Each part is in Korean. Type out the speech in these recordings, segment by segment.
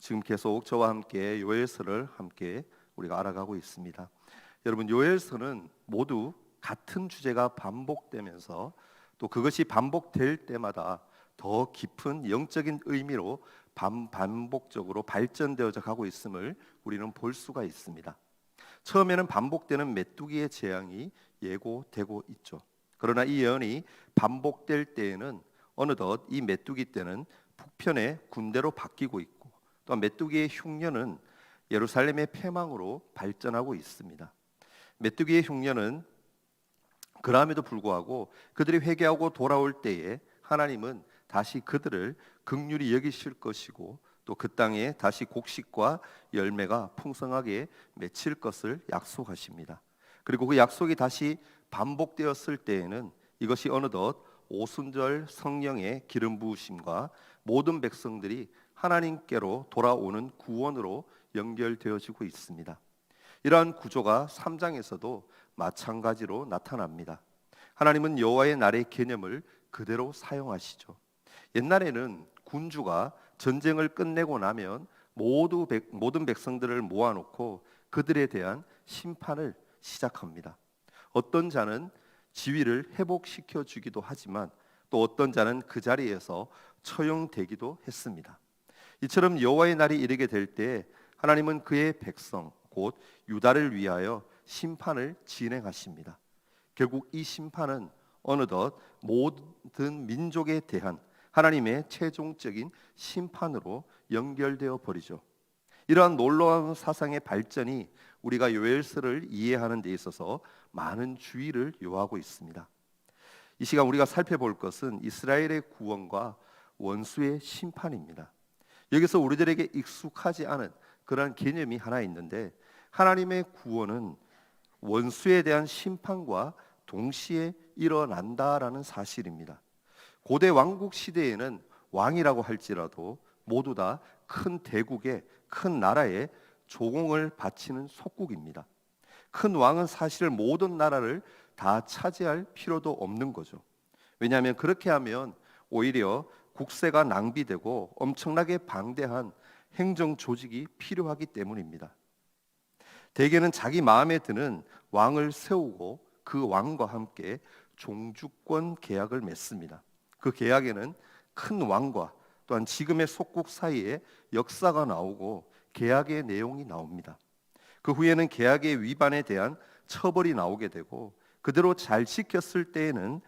지금 계속 저와 함께 요엘서를 함께 우리가 알아가고 있습니다. 여러분, 요엘서는 모두 같은 주제가 반복되면서 또 그것이 반복될 때마다 더 깊은 영적인 의미로 반복적으로 발전되어져 가고 있음을 우리는 볼 수가 있습니다. 처음에는 반복되는 메뚜기의 재앙이 예고되고 있죠. 그러나 이 예언이 반복될 때에는 어느덧 이 메뚜기 떼는 북편의 군대로 바뀌고 있고, 또 메뚜기의 흉년은 예루살렘의 패망으로 발전하고 있습니다. 메뚜기의 흉년은 그럼에도 불구하고 그들이 회개하고 돌아올 때에 하나님은 다시 그들을 긍휼히 여기실 것이고, 또 그 땅에 다시 곡식과 열매가 풍성하게 맺힐 것을 약속하십니다. 그리고 그 약속이 다시 반복되었을 때에는 이것이 어느덧 오순절 성령의 기름 부으심과 모든 백성들이 하나님께로 돌아오는 구원으로 연결되어지고 있습니다. 이러한 구조가 3장에서도 마찬가지로 나타납니다. 하나님은 여호와의 날의 개념을 그대로 사용하시죠. 옛날에는 군주가 전쟁을 끝내고 나면 모든 백성들을 모아놓고 그들에 대한 심판을 시작합니다. 어떤 자는 지위를 회복시켜 주기도 하지만 또 어떤 자는 그 자리에서 처형되기도 했습니다. 이처럼 여호와의 날이 이르게 될 때 하나님은 그의 백성 곧 유다를 위하여 심판을 진행하십니다. 결국 이 심판은 어느덧 모든 민족에 대한 하나님의 최종적인 심판으로 연결되어 버리죠. 이러한 놀라운 사상의 발전이 우리가 요엘서를 이해하는 데 있어서 많은 주의를 요하고 있습니다. 이 시간 우리가 살펴볼 것은 이스라엘의 구원과 원수의 심판입니다. 여기서 우리들에게 익숙하지 않은 그런 개념이 하나 있는데, 하나님의 구원은 원수에 대한 심판과 동시에 일어난다라는 사실입니다. 고대 왕국 시대에는 왕이라고 할지라도 모두 다 큰 대국의 큰 나라에 조공을 바치는 속국입니다. 큰 왕은 사실 모든 나라를 다 차지할 필요도 없는 거죠. 왜냐하면 그렇게 하면 오히려 국세가 낭비되고 엄청나게 방대한 행정 조직이 필요하기 때문입니다. 대개는 자기 마음에 드는 왕을 세우고 그 왕과 함께 종주권 계약을 맺습니다. 그 계약에는 큰 왕과 또한 지금의 속국 사이에 역사가 나오고 계약의 내용이 나옵니다. 그 후에는 계약의 위반에 대한 처벌이 나오게 되고, 그대로 잘 지켰을 때에는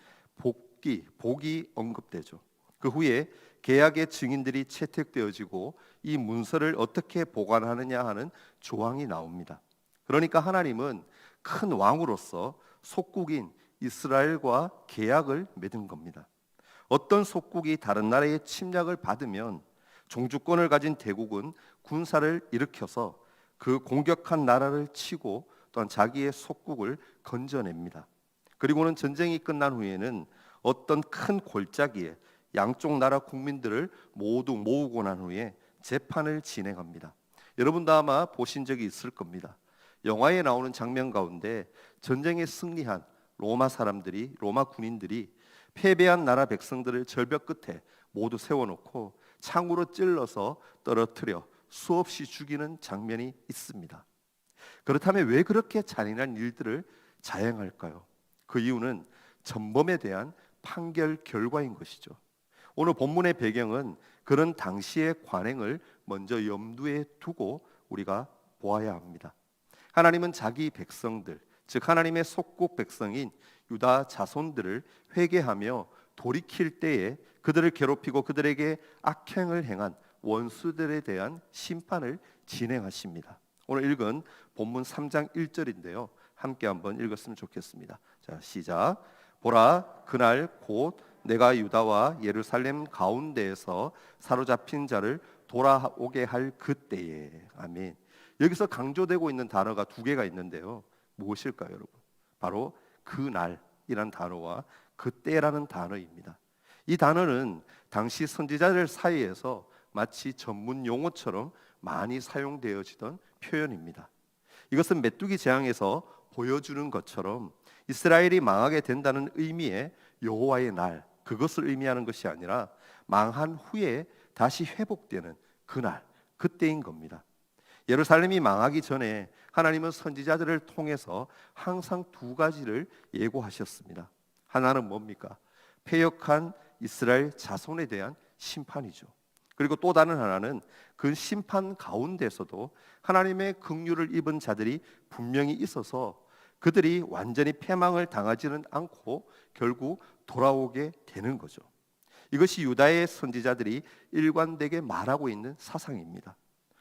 복이 언급되죠. 그 후에 계약의 증인들이 채택되어지고 이 문서를 어떻게 보관하느냐 하는 조항이 나옵니다. 그러니까 하나님은 큰 왕으로서 속국인 이스라엘과 계약을 맺은 겁니다. 어떤 속국이 다른 나라의 침략을 받으면 종주권을 가진 대국은 군사를 일으켜서 그 공격한 나라를 치고 또한 자기의 속국을 건져냅니다. 그리고는 전쟁이 끝난 후에는 어떤 큰 골짜기에 양쪽 나라 국민들을 모두 모으고 난 후에 재판을 진행합니다. 여러분도 아마 보신 적이 있을 겁니다. 영화에 나오는 장면 가운데 전쟁에 승리한 로마 군인들이 패배한 나라 백성들을 절벽 끝에 모두 세워놓고 창으로 찔러서 떨어뜨려 수없이 죽이는 장면이 있습니다. 그렇다면 왜 그렇게 잔인한 일들을 자행할까요? 그 이유는 전범에 대한 판결 결과인 것이죠. 오늘 본문의 배경은 그런 당시의 관행을 먼저 염두에 두고 우리가 보아야 합니다. 하나님은 자기 백성들, 즉 하나님의 속국 백성인 유다 자손들을 회개하며 돌이킬 때에 그들을 괴롭히고 그들에게 악행을 행한 원수들에 대한 심판을 진행하십니다. 오늘 읽은 본문 3장 1절인데요. 함께 한번 읽었으면 좋겠습니다. 자, 시작. 보라, 그날 곧 내가 유다와 예루살렘 가운데에서 사로잡힌 자를 돌아오게 할 그때에. 아멘. 여기서 강조되고 있는 단어가 두 개가 있는데요. 무엇일까요, 여러분? 바로 그날이란 단어와 그때라는 단어입니다. 이 단어는 당시 선지자들 사이에서 마치 전문 용어처럼 많이 사용되어지던 표현입니다. 이것은 메뚜기 재앙에서 보여주는 것처럼 이스라엘이 망하게 된다는 의미의 여호와의 날, 그것을 의미하는 것이 아니라 망한 후에 다시 회복되는 그날, 그때인 겁니다. 예루살렘이 망하기 전에 하나님은 선지자들을 통해서 항상 두 가지를 예고하셨습니다. 하나는 뭡니까? 패역한 이스라엘 자손에 대한 심판이죠. 그리고 또 다른 하나는 그 심판 가운데서도 하나님의 긍휼을 입은 자들이 분명히 있어서 그들이 완전히 패망을 당하지는 않고 결국 돌아오게 되는 거죠. 이것이 유다의 선지자들이 일관되게 말하고 있는 사상입니다.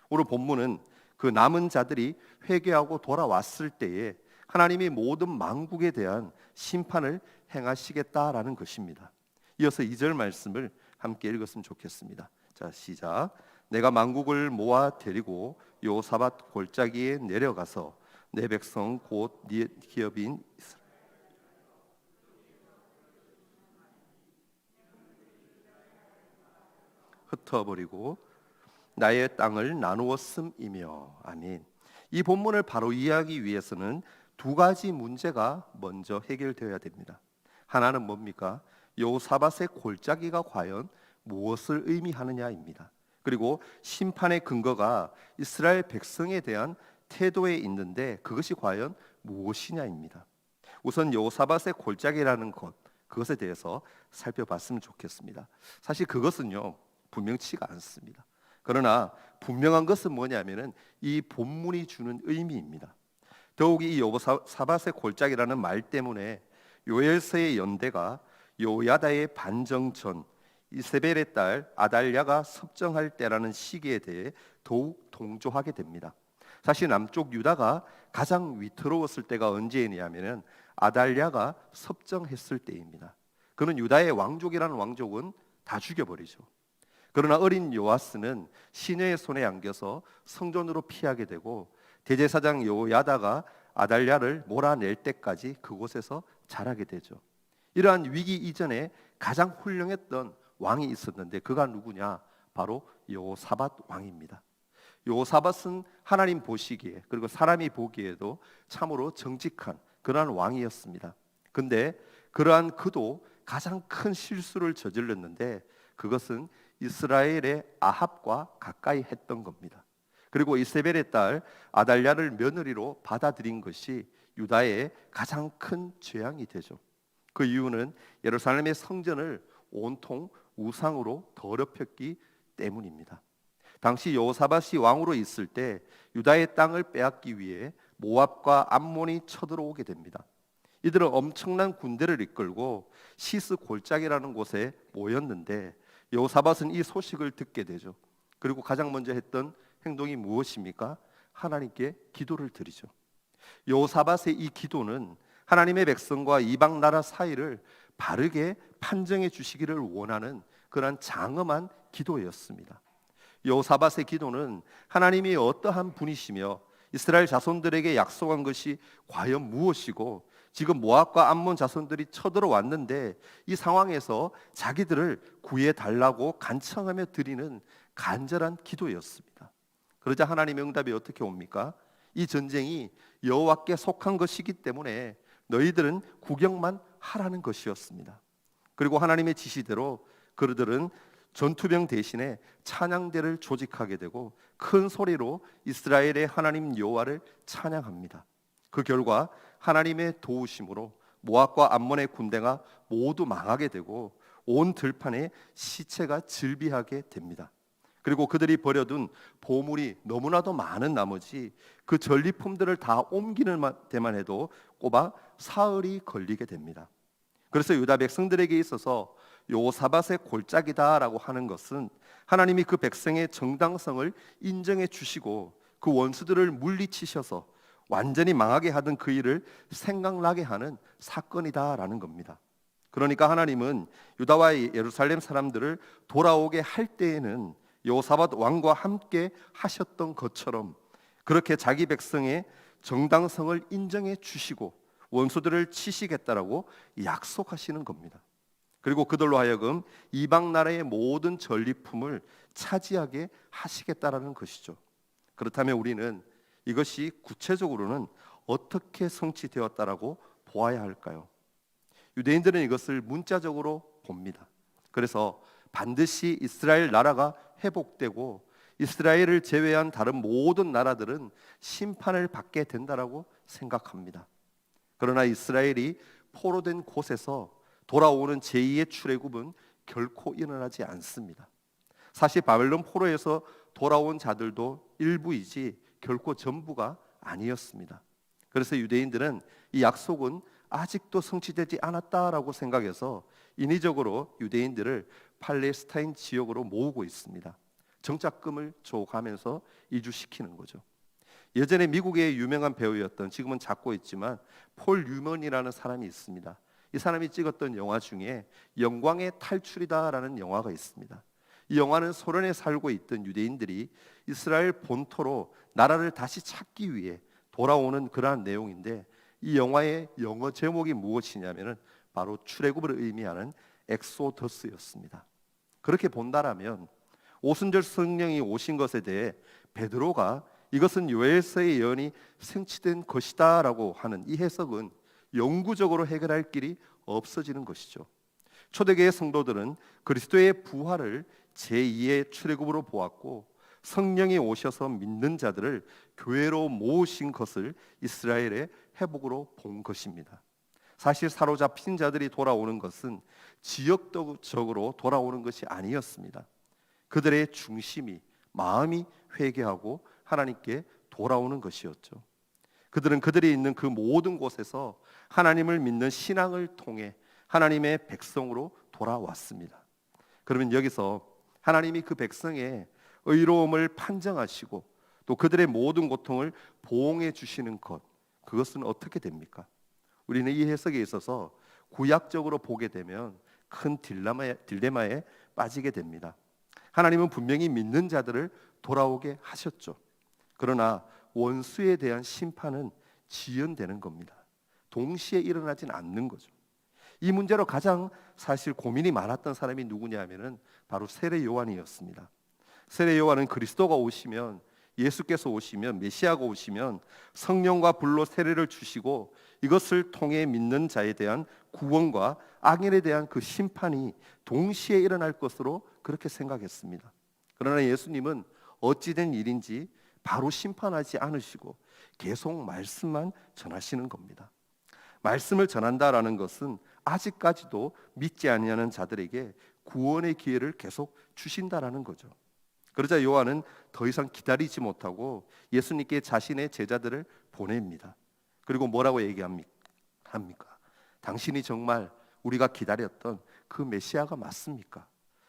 오늘 본문은 그 남은 자들이 회개하고 돌아왔을 때에 하나님이 모든 만국에 대한 심판을 행하시겠다라는 것입니다. 이어서 2절 말씀을 함께 읽었으면 좋겠습니다. 자, 시작. 내가 만국을 모아 데리고 요사밧 골짜기에 내려가서 내 백성 곧 네 기업인 흩어버리고 나의 땅을 나누었음이며. 아멘. 이 본문을 바로 이해하기 위해서는 두 가지 문제가 먼저 해결되어야 됩니다. 하나는 뭡니까? 여호사밧의 골짜기가 과연 무엇을 의미하느냐입니다. 그리고 심판의 근거가 이스라엘 백성에 대한 태도에 있는데 그것이 과연 무엇이냐입니다. 우선 여호사밧의 골짜기라는 그것에 대해서 살펴봤으면 좋겠습니다. 사실 그것은요 분명치가 않습니다. 그러나 분명한 것은 뭐냐면은 이 본문이 주는 의미입니다. 더욱이 이 여호사밧의 골짜기라는 말 때문에 요엘서의 연대가 요야다의 반정 전 이세벨의 딸 아달랴가 섭정할 때라는 시기에 대해 더욱 동조하게 됩니다. 사실 남쪽 유다가 가장 위태로웠을 때가 언제이냐면은 아달랴가 섭정했을 때입니다. 그는 유다의 왕족이라는 왕족은 다 죽여버리죠. 그러나 어린 요아스는 시내의 손에 안겨서 성전으로 피하게 되고 대제사장 요야다가 아달랴를 몰아낼 때까지 그곳에서 자라게 되죠. 이러한 위기 이전에 가장 훌륭했던 왕이 있었는데 그가 누구냐? 바로 여호사밧 왕입니다. 여호사밧은 하나님 보시기에 그리고 사람이 보기에도 참으로 정직한 그러한 왕이었습니다. 근데 그러한 그도 가장 큰 실수를 저질렀는데 그것은 이스라엘의 아합과 가까이 했던 겁니다. 그리고 이세벨의 딸 아달랴를 며느리로 받아들인 것이 유다의 가장 큰 재앙이 되죠. 그 이유는 예루살렘의 성전을 온통 우상으로 더럽혔기 때문입니다. 당시 여호사밧이 왕으로 있을 때 유다의 땅을 빼앗기 위해 모압과 암몬이 쳐들어오게 됩니다. 이들은 엄청난 군대를 이끌고 시스 골짜기라는 곳에 모였는데 여호사밧은 이 소식을 듣게 되죠. 그리고 가장 먼저 했던 행동이 무엇입니까? 하나님께 기도를 드리죠. 여호사밧의 이 기도는 하나님의 백성과 이방 나라 사이를 바르게 판정해 주시기를 원하는 그러한 장엄한 기도였습니다. 여호사밧의 기도는 하나님이 어떠한 분이시며 이스라엘 자손들에게 약속한 것이 과연 무엇이고 지금 모압과 암몬 자손들이 쳐들어왔는데 이 상황에서 자기들을 구해 달라고 간청하며 드리는 간절한 기도였습니다. 그러자 하나님의 응답이 어떻게 옵니까? 이 전쟁이 여호와께 속한 것이기 때문에 너희들은 구경만 하라는 것이었습니다. 그리고 하나님의 지시대로 그들은 전투병 대신에 찬양대를 조직하게 되고 큰 소리로 이스라엘의 하나님 여호와를 찬양합니다. 그 결과 하나님의 도우심으로 모압과 암몬의 군대가 모두 망하게 되고 온 들판에 시체가 즐비하게 됩니다. 그리고 그들이 버려둔 보물이 너무나도 많은 나머지 그 전리품들을 다 옮기는 데만 해도 꼬박 사흘이 걸리게 됩니다. 그래서 유다 백성들에게 있어서 여호사밧의 골짜기다라고 하는 것은 하나님이 그 백성의 정당성을 인정해 주시고 그 원수들을 물리치셔서 완전히 망하게 하던 그 일을 생각나게 하는 사건이다라는 겁니다. 그러니까 하나님은 유다와 예루살렘 사람들을 돌아오게 할 때에는 여호사밧 왕과 함께 하셨던 것처럼 그렇게 자기 백성의 정당성을 인정해 주시고 원수들을 치시겠다라고 약속하시는 겁니다. 그리고 그들로 하여금 이방 나라의 모든 전리품을 차지하게 하시겠다라는 것이죠. 그렇다면 우리는 이것이 구체적으로는 어떻게 성취되었다라고 보아야 할까요? 유대인들은 이것을 문자적으로 봅니다. 그래서 반드시 이스라엘 나라가 회복되고 이스라엘을 제외한 다른 모든 나라들은 심판을 받게 된다라고 생각합니다. 그러나 이스라엘이 포로된 곳에서 돌아오는 제2의 출애굽은 결코 일어나지 않습니다. 사실 바벨론 포로에서 돌아온 자들도 일부이지 결코 전부가 아니었습니다. 그래서 유대인들은 이 약속은 아직도 성취되지 않았다라고 생각해서 인위적으로 유대인들을 팔레스타인 지역으로 모으고 있습니다. 정착금을 줘가면서 이주시키는 거죠. 예전에 미국의 유명한 배우였던, 지금은 작고 있지만 폴 뉴먼이라는 사람이 있습니다. 이 사람이 찍었던 영화 중에 영광의 탈출이다라는 영화가 있습니다. 이 영화는 소련에 살고 있던 유대인들이 이스라엘 본토로 나라를 다시 찾기 위해 돌아오는 그러한 내용인데, 이 영화의 영어 제목이 무엇이냐면은 바로 출애굽을 의미하는 엑소더스였습니다. 그렇게 본다라면 오순절 성령이 오신 것에 대해 베드로가 이것은 요엘서의 예언이 성취된 것이다라고 하는 이 해석은 영구적으로 해결할 길이 없어지는 것이죠. 초대교회 성도들은 그리스도의 부활을 제2의 출애굽으로 보았고, 성령이 오셔서 믿는 자들을 교회로 모으신 것을 이스라엘의 회복으로 본 것입니다. 사실 사로잡힌 자들이 돌아오는 것은 지역적으로 돌아오는 것이 아니었습니다. 그들의 중심이, 마음이 회개하고 하나님께 돌아오는 것이었죠. 그들은 그들이 있는 그 모든 곳에서 하나님을 믿는 신앙을 통해 하나님의 백성으로 돌아왔습니다. 그러면 여기서 하나님이 그 백성의 의로움을 판정하시고 또 그들의 모든 고통을 보응해 주시는 것, 그것은 어떻게 됩니까? 우리는 이 해석에 있어서 구약적으로 보게 되면 큰 딜레마에 빠지게 됩니다. 하나님은 분명히 믿는 자들을 돌아오게 하셨죠. 그러나 원수에 대한 심판은 지연되는 겁니다. 동시에 일어나진 않는 거죠. 이 문제로 가장 사실 고민이 많았던 사람이 누구냐면은 바로 세례 요한이었습니다. 세례 요한은 그리스도가 오시면, 예수께서 오시면, 메시아가 오시면 성령과 불로 세례를 주시고 이것을 통해 믿는 자에 대한 구원과 악인에 대한 그 심판이 동시에 일어날 것으로 그렇게 생각했습니다. 그러나 예수님은 어찌된 일인지 바로 심판하지 않으시고 계속 말씀만 전하시는 겁니다. 말씀을 전한다라는 것은 아직까지도 믿지 아니하는 자들에게 구원의 기회를 계속 주신다라는 거죠. 그러자 요한은 더 이상 기다리지 못하고 예수님께 자신의 제자들을 보냅니다. 그리고 뭐라고 얘기합니까? 당신이 정말 우리가 기다렸던 그 메시아가 맞습니까?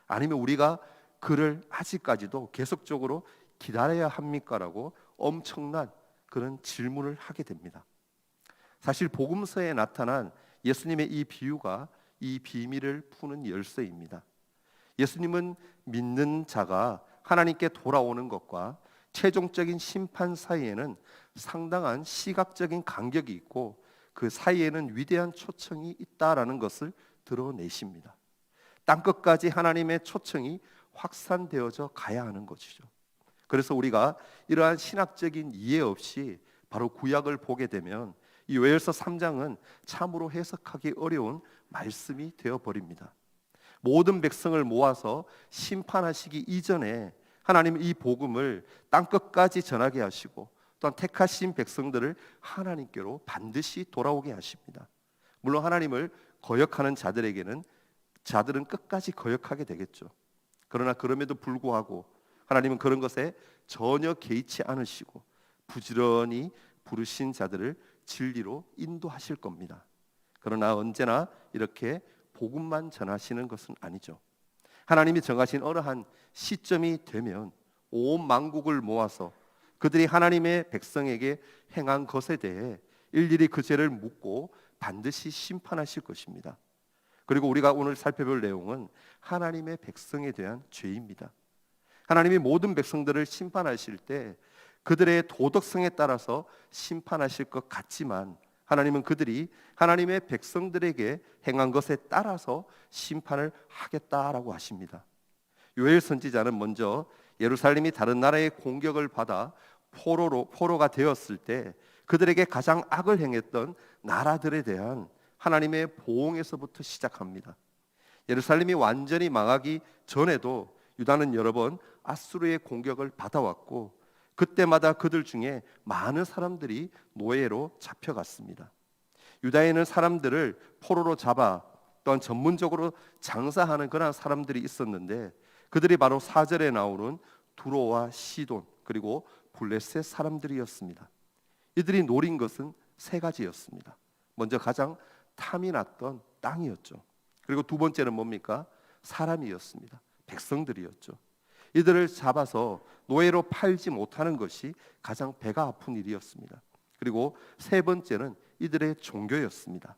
아니면 우리가 그를 아직까지도 계속적으로 기다려야 합니까? 라고 엄청난 그런 질문을 하게 됩니다. 사실 복음서에 나타난 예수님의 이 비유가 이 비밀을 푸는 열쇠입니다. 예수님은 믿는 자가 하나님께 돌아오는 것과 최종적인 심판 사이에는 상당한 시각적인 간격이 있고 그 사이에는 위대한 초청이 있다라는 것을 드러내십니다. 땅끝까지 하나님의 초청이 확산되어져 가야 하는 것이죠. 그래서 우리가 이러한 신학적인 이해 없이 바로 구약을 보게 되면 이 요엘서 3장은 참으로 해석하기 어려운 말씀이 되어버립니다. 모든 백성을 모아서 심판하시기 이전에 하나님은 이 복음을 땅끝까지 전하게 하시고 또한 택하신 백성들을 하나님께로 반드시 돌아오게 하십니다. 물론 하나님을 거역하는 자들은 끝까지 거역하게 되겠죠. 그러나 그럼에도 불구하고 하나님은 그런 것에 전혀 개의치 않으시고 부지런히 부르신 자들을 진리로 인도하실 겁니다. 그러나 언제나 이렇게 복음만 전하시는 것은 아니죠. 하나님이 정하신 어느 한 시점이 되면 온 만국을 모아서 그들이 하나님의 백성에게 행한 것에 대해 일일이 그 죄를 묻고 반드시 심판하실 것입니다. 그리고 우리가 오늘 살펴볼 내용은 하나님의 백성에 대한 죄입니다. 하나님이 모든 백성들을 심판하실 때 그들의 도덕성에 따라서 심판하실 것 같지만 하나님은 그들이 하나님의 백성들에게 행한 것에 따라서 심판을 하겠다라고 하십니다. 요엘 선지자는 먼저 예루살렘이 다른 나라의 공격을 받아 포로가 되었을 때 그들에게 가장 악을 행했던 나라들에 대한 하나님의 보응에서부터 시작합니다. 예루살렘이 완전히 망하기 전에도 유다는 여러 번 아수르의 공격을 받아왔고 그때마다 그들 중에 많은 사람들이 노예로 잡혀갔습니다. 유다에는 사람들을 포로로 잡아 또한 전문적으로 장사하는 그런 사람들이 있었는데 그들이 바로 4절에 나오는 두로와 시돈 그리고 블레셋 사람들이었습니다. 이들이 노린 것은 세 가지였습니다. 먼저 가장 탐이 났던 땅이었죠. 그리고 두 번째는 뭡니까? 사람이었습니다. 백성들이었죠. 이들을 잡아서 노예로 팔지 못하는 것이 가장 배가 아픈 일이었습니다. 그리고 세 번째는 이들의 종교였습니다.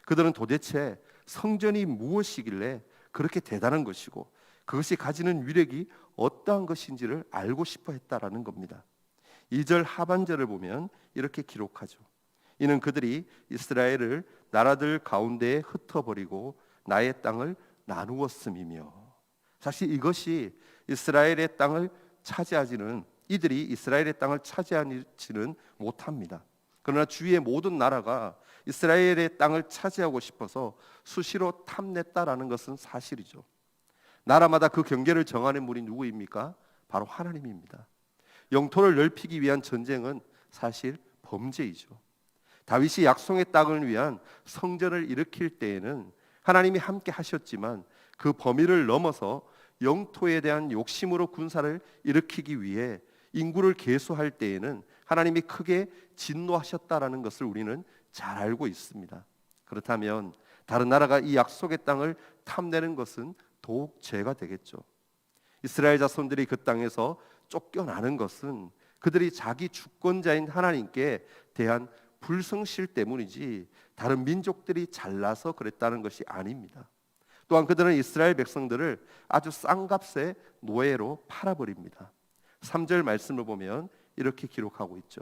그들은 도대체 성전이 무엇이길래 그렇게 대단한 것이고 그것이 가지는 위력이 어떠한 것인지를 알고 싶어 했다라는 겁니다. 2절 하반절을 보면 이렇게 기록하죠. 이는 그들이 이스라엘을 나라들 가운데에 흩어버리고 나의 땅을 나누었음이며, 사실 이것이 이스라엘의 땅을 차지하지는 이들이 이스라엘의 땅을 차지하지는 못합니다. 그러나 주위의 모든 나라가 이스라엘의 땅을 차지하고 싶어서 수시로 탐냈다라는 것은 사실이죠. 나라마다 그 경계를 정하는 분이 누구입니까? 바로 하나님입니다. 영토를 넓히기 위한 전쟁은 사실 범죄이죠. 다윗이 약속의 땅을 위한 성전을 일으킬 때에는 하나님이 함께 하셨지만 그 범위를 넘어서 영토에 대한 욕심으로 군사를 일으키기 위해 인구를 계수할 때에는 하나님이 크게 진노하셨다라는 것을 우리는 잘 알고 있습니다. 그렇다면 다른 나라가 이 약속의 땅을 탐내는 것은 더욱 죄가 되겠죠. 이스라엘 자손들이 그 땅에서 쫓겨나는 것은 그들이 자기 주권자인 하나님께 대한 불성실 때문이지 다른 민족들이 잘나서 그랬다는 것이 아닙니다. 또한 그들은 이스라엘 백성들을 아주 싼 값에 노예로 팔아버립니다. 3절 말씀을 보면 이렇게 기록하고 있죠.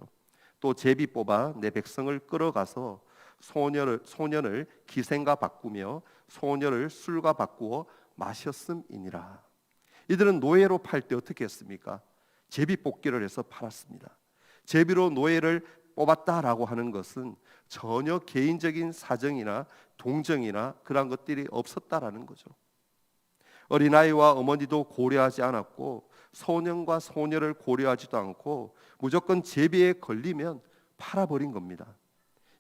또 제비 뽑아 내 백성을 끌어가서 소년을 기생과 바꾸며 소녀를 술과 바꾸어 마셨음이니라. 이들은 노예로 팔 때 어떻게 했습니까? 제비 뽑기를 해서 팔았습니다. 제비로 노예를 뽑았다라고 하는 것은 전혀 개인적인 사정이나 동정이나 그런 것들이 없었다라는 거죠. 어린아이와 어머니도 고려하지 않았고 소년과 소녀를 고려하지도 않고 무조건 제비에 걸리면 팔아버린 겁니다.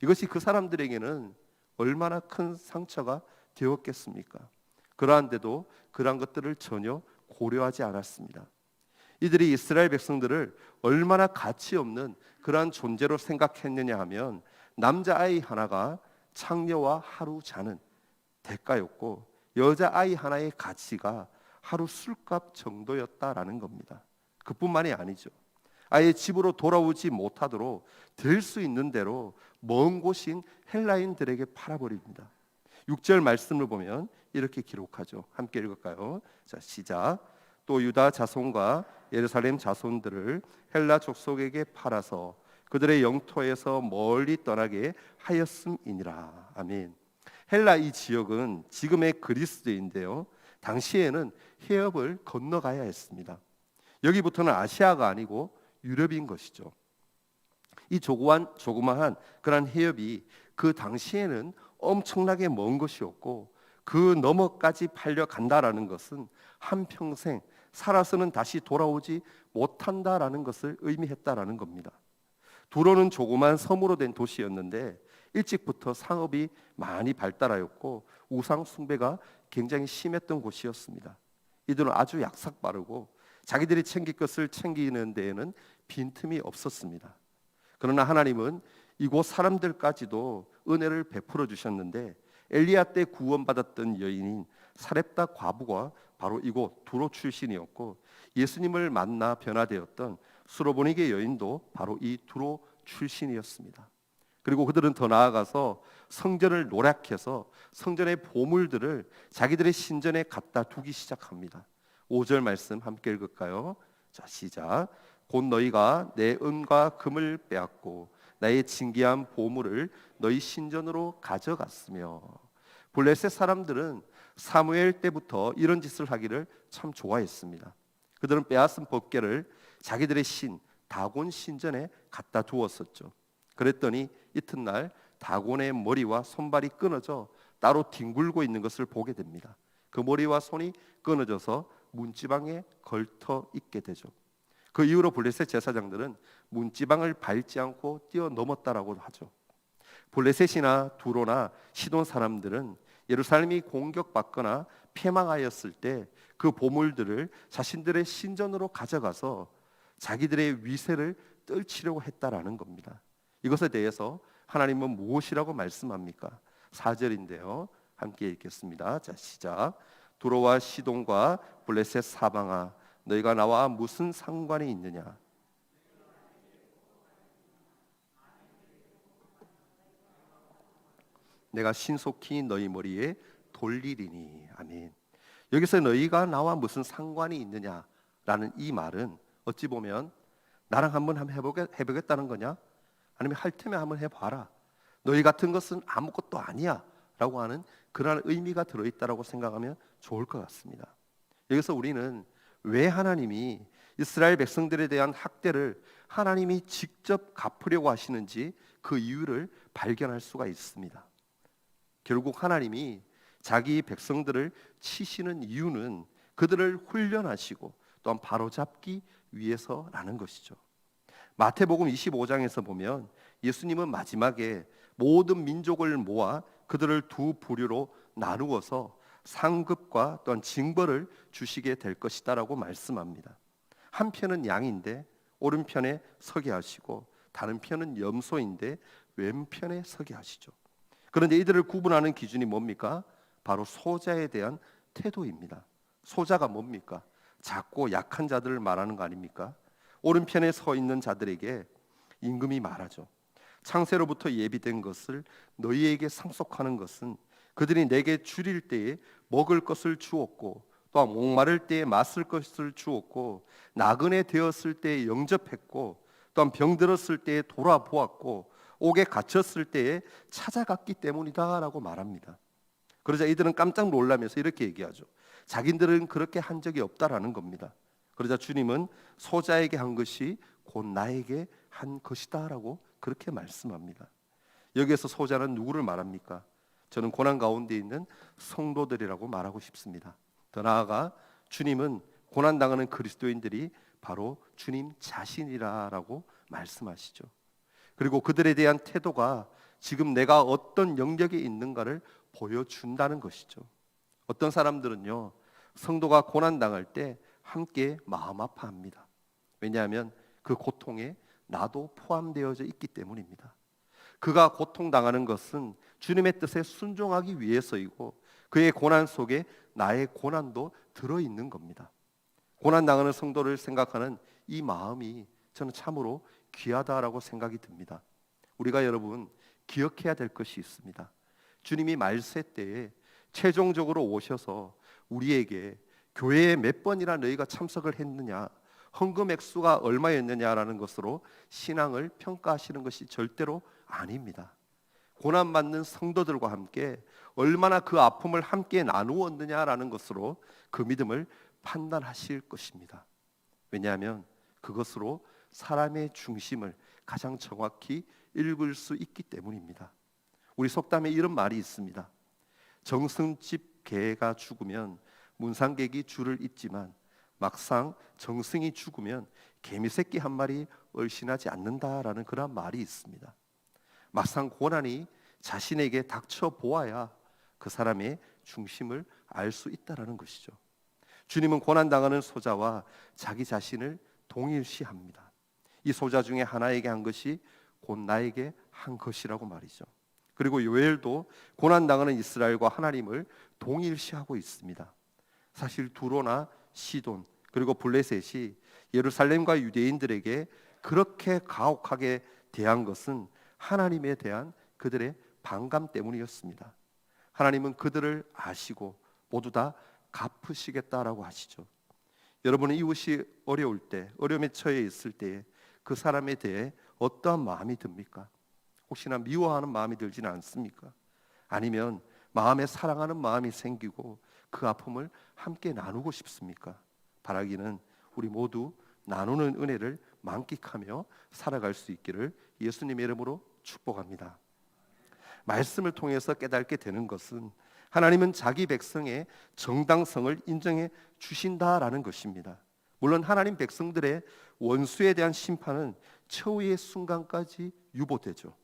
이것이 그 사람들에게는 얼마나 큰 상처가 되었겠습니까? 그러한데도 그러한 것들을 전혀 고려하지 않았습니다. 이들이 이스라엘 백성들을 얼마나 가치 없는 그러한 존재로 생각했느냐 하면 남자아이 하나가 창녀와 하루 자는 대가였고 여자아이 하나의 가치가 하루 술값 정도였다라는 겁니다. 그뿐만이 아니죠. 아예 집으로 돌아오지 못하도록 될 수 있는 대로 먼 곳인 헬라인들에게 팔아버립니다. 6절 말씀을 보면 이렇게 기록하죠. 함께 읽을까요? 자, 시작. 또 유다 자손과 예루살렘 자손들을 헬라 족속에게 팔아서 그들의 영토에서 멀리 떠나게 하였음이니라. 아멘. 헬라 이 지역은 지금의 그리스인데요. 당시에는 해협을 건너가야 했습니다. 여기부터는 아시아가 아니고 유럽인 것이죠. 이 조그마한 그런 해협이 그 당시에는 엄청나게 먼 것이었고 그 너머까지 팔려간다라는 것은 한평생 살아서는 다시 돌아오지 못한다라는 것을 의미했다라는 겁니다. 두로는 조그만 섬으로 된 도시였는데 일찍부터 상업이 많이 발달하였고 우상 숭배가 굉장히 심했던 곳이었습니다. 이들은 아주 약삭빠르고 자기들이 챙길 것을 챙기는 데에는 빈틈이 없었습니다. 그러나 하나님은 이곳 사람들까지도 은혜를 베풀어 주셨는데 엘리야 때 구원받았던 여인인 사렙다 과부가 바로 이곳 두로 출신이었고 예수님을 만나 변화되었던 수로보니게 여인도 바로 이 두로 출신이었습니다. 그리고 그들은 더 나아가서 성전을 노략해서 성전의 보물들을 자기들의 신전에 갖다 두기 시작합니다. 5절 말씀 함께 읽을까요? 자, 시작. 곧 너희가 내 은과 금을 빼앗고 나의 진귀한 보물을 너희 신전으로 가져갔으며. 블레셋 사람들은 사무엘 때부터 이런 짓을 하기를 참 좋아했습니다. 그들은 빼앗은 법궤를 자기들의 신 다곤 신전에 갖다 두었었죠. 그랬더니 이튿날 다곤의 머리와 손발이 끊어져 따로 뒹굴고 있는 것을 보게 됩니다. 그 머리와 손이 끊어져서 문지방에 걸터 있게 되죠. 그 이후로 블레셋 제사장들은 문지방을 밟지 않고 뛰어넘었다라고 하죠. 블레셋이나 두로나 시돈 사람들은 예루살렘이 공격받거나 패망하였을 때 그 보물들을 자신들의 신전으로 가져가서 자기들의 위세를 떨치려고 했다라는 겁니다. 이것에 대해서 하나님은 무엇이라고 말씀합니까? 4절인데요. 함께 읽겠습니다. 자, 시작. 두로와 시돈과 블레셋 사방아, 너희가 나와 무슨 상관이 있느냐? 내가 신속히 너희 머리에 돌리리니. 아멘. 여기서 너희가 나와 무슨 상관이 있느냐라는 이 말은 어찌 보면 나랑 한번 해보겠다는 거냐? 아니면 할 테면 한번 해봐라. 너희 같은 것은 아무것도 아니야 라고 하는 그러한 의미가 들어있다고 생각하면 좋을 것 같습니다. 여기서 우리는 왜 하나님이 이스라엘 백성들에 대한 학대를 하나님이 직접 갚으려고 하시는지 그 이유를 발견할 수가 있습니다. 결국 하나님이 자기 백성들을 치시는 이유는 그들을 훈련하시고 또한 바로잡기 위해서라는 것이죠. 마태복음 25장에서 보면 예수님은 마지막에 모든 민족을 모아 그들을 두 부류로 나누어서 상급과 또한 징벌을 주시게 될 것이다라고 말씀합니다. 한 편은 양인데 오른편에 서게 하시고 다른 편은 염소인데 왼편에 서게 하시죠. 그런데 이들을 구분하는 기준이 뭡니까? 바로 소자에 대한 태도입니다. 소자가 뭡니까? 작고 약한 자들을 말하는 거 아닙니까? 오른편에 서 있는 자들에게 임금이 말하죠. 창세로부터 예비된 것을 너희에게 상속하는 것은 그들이 내게 줄일 때에 먹을 것을 주었고 또한 목마를 때에 마실 것을 주었고 나그네 되었을 때에 영접했고 또한 병들었을 때에 돌아보았고 옥에 갇혔을 때에 찾아갔기 때문이다라고 말합니다. 그러자 이들은 깜짝 놀라면서 이렇게 얘기하죠. 자기들은 그렇게 한 적이 없다라는 겁니다. 그러자 주님은 소자에게 한 것이 곧 나에게 한 것이다라고 그렇게 말씀합니다. 여기에서 소자는 누구를 말합니까? 저는 고난 가운데 있는 성도들이라고 말하고 싶습니다. 더 나아가 주님은 고난당하는 그리스도인들이 바로 주님 자신이라고 말씀하시죠. 그리고 그들에 대한 태도가 지금 내가 어떤 영역에 있는가를 보여준다는 것이죠. 어떤 사람들은요, 성도가 고난당할 때 함께 마음 아파합니다. 왜냐하면 그 고통에 나도 포함되어져 있기 때문입니다. 그가 고통당하는 것은 주님의 뜻에 순종하기 위해서이고 그의 고난 속에 나의 고난도 들어있는 겁니다. 고난당하는 성도를 생각하는 이 마음이 저는 참으로 귀하다라고 생각이 듭니다. 우리가 여러분 기억해야 될 것이 있습니다. 주님이 말세 때에 최종적으로 오셔서 우리에게 교회에 몇 번이나 너희가 참석을 했느냐, 헌금 액수가 얼마였느냐라는 것으로 신앙을 평가하시는 것이 절대로 아닙니다. 고난받는 성도들과 함께 얼마나 그 아픔을 함께 나누었느냐라는 것으로 그 믿음을 판단하실 것입니다. 왜냐하면 그것으로 사람의 중심을 가장 정확히 읽을 수 있기 때문입니다. 우리 속담에 이런 말이 있습니다. 정승집 개가 죽으면 문상객이 줄을 잇지만 막상 정승이 죽으면 개미새끼 한 마리 얼씬하지 않는다라는 그런 말이 있습니다. 막상 고난이 자신에게 닥쳐 보아야 그 사람의 중심을 알 수 있다라는 것이죠. 주님은 고난당하는 소자와 자기 자신을 동일시합니다. 이 소자 중에 하나에게 한 것이 곧 나에게 한 것이라고 말이죠. 그리고 요엘도 고난당하는 이스라엘과 하나님을 동일시하고 있습니다. 사실 두로나 시돈 그리고 블레셋이 예루살렘과 유대인들에게 그렇게 가혹하게 대한 것은 하나님에 대한 그들의 반감 때문이었습니다. 하나님은 그들을 아시고 모두 다 갚으시겠다라고 하시죠. 여러분은 이웃이 어려울 때, 어려움에 처해 있을 때에 그 사람에 대해 어떠한 마음이 듭니까? 혹시나 미워하는 마음이 들지는 않습니까? 아니면 마음에 사랑하는 마음이 생기고 그 아픔을 함께 나누고 싶습니까? 바라기는 우리 모두 나누는 은혜를 만끽하며 살아갈 수 있기를 예수님의 이름으로 축복합니다. 말씀을 통해서 깨닫게 되는 것은 하나님은 자기 백성의 정당성을 인정해 주신다라는 것입니다. 물론 하나님 백성들의 원수에 대한 심판은 최후의 순간까지 유보되죠.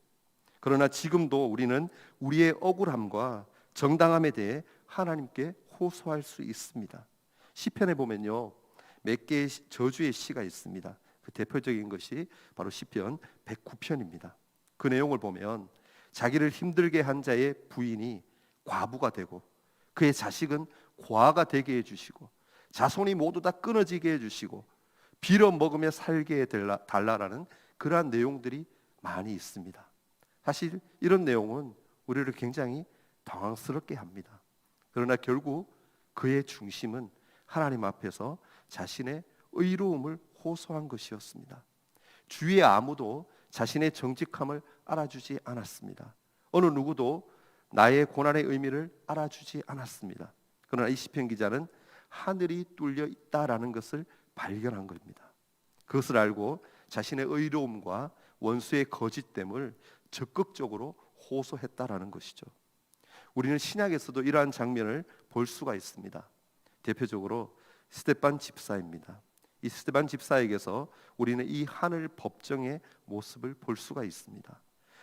그러나 지금도 우리는 우리의 억울함과 정당함에 대해 하나님께 호소할 수 있습니다. 시편에 보면요, 몇 개의 저주의 시가 있습니다. 그 대표적인 것이 바로 시편 109편입니다. 그 내용을 보면 자기를 힘들게 한 자의 부인이 과부가 되고 그의 자식은 고아가 되게 해주시고 자손이 모두 다 끊어지게 해주시고 빌어먹으며 살게 달라라는 그러한 내용들이 많이 있습니다. 사실 이런 내용은 우리를 굉장히 당황스럽게 합니다. 그러나 결국 그의 중심은 하나님 앞에서 자신의 의로움을 호소한 것이었습니다. 주위에 아무도 자신의 정직함을 알아주지 않았습니다. 어느 누구도 나의 고난의 의미를 알아주지 않았습니다. 그러나 이 시편 기자는 하늘이 뚫려 있다라는 것을 발견한 겁니다. 그것을 알고 자신의 의로움과 원수의 거짓됨을 적극적으로 호소했다라는 것이죠. 우리는 신약에서도 이러한 장면을 볼 수가 있습니다. 대표적으로 스데반 집사입니다. 이 스데반 집사에게서 우리는 이 하늘 법정의 모습을 볼 수가 있습니다.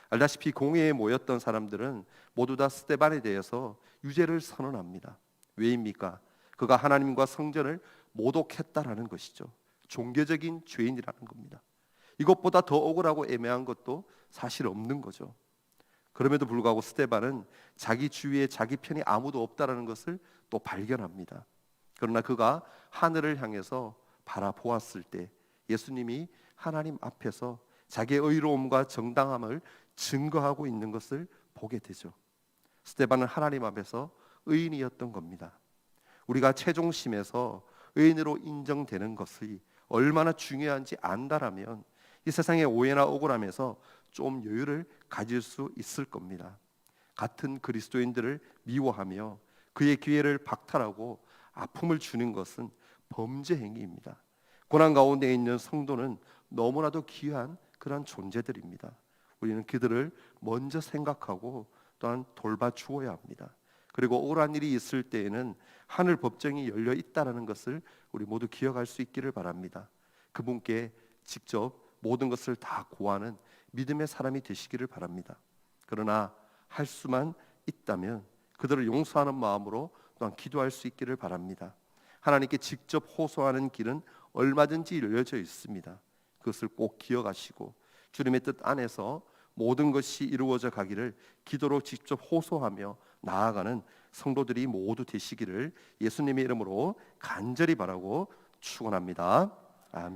알다시피 공회에 모였던 사람들은 모두 다 스데반에 대해서 유죄를 선언합니다. 왜입니까? 그가 하나님과 성전을 모독했다라는 것이죠. 종교적인 죄인이라는 겁니다. 이것보다 더 억울하고 애매한 것도 사실 없는 거죠. 그럼에도 불구하고 스데반은 자기 주위에 자기 편이 아무도 없다라는 것을 또 발견합니다. 그러나 그가 하늘을 향해서 바라보았을 때 예수님이 하나님 앞에서 자기의 의로움과 정당함을 증거하고 있는 것을 보게 되죠. 스데반은 하나님 앞에서 의인이었던 겁니다. 우리가 최종심에서 의인으로 인정되는 것이 얼마나 중요한지 안다라면 이 세상의 오해나 억울함에서 좀 여유를 가질 수 있을 겁니다. 같은 그리스도인들을 미워하며 그의 기회를 박탈하고 아픔을 주는 것은 범죄 행위입니다. 고난 가운데 있는 성도는 너무나도 귀한 그런 존재들입니다. 우리는 그들을 먼저 생각하고 또한 돌봐주어야 합니다. 그리고 억울한 일이 있을 때에는 하늘 법정이 열려 있다는 것을 우리 모두 기억할 수 있기를 바랍니다. 그분께 직접 모든 것을 다 고하는 믿음의 사람이 되시기를 바랍니다. 그러나 할 수만 있다면 그들을 용서하는 마음으로 또한 기도할 수 있기를 바랍니다. 하나님께 직접 호소하는 길은 얼마든지 열려져 있습니다. 그것을 꼭 기억하시고 주님의 뜻 안에서 모든 것이 이루어져 가기를 기도로 직접 호소하며 나아가는 성도들이 모두 되시기를 예수님의 이름으로 간절히 바라고 축원합니다. 아멘.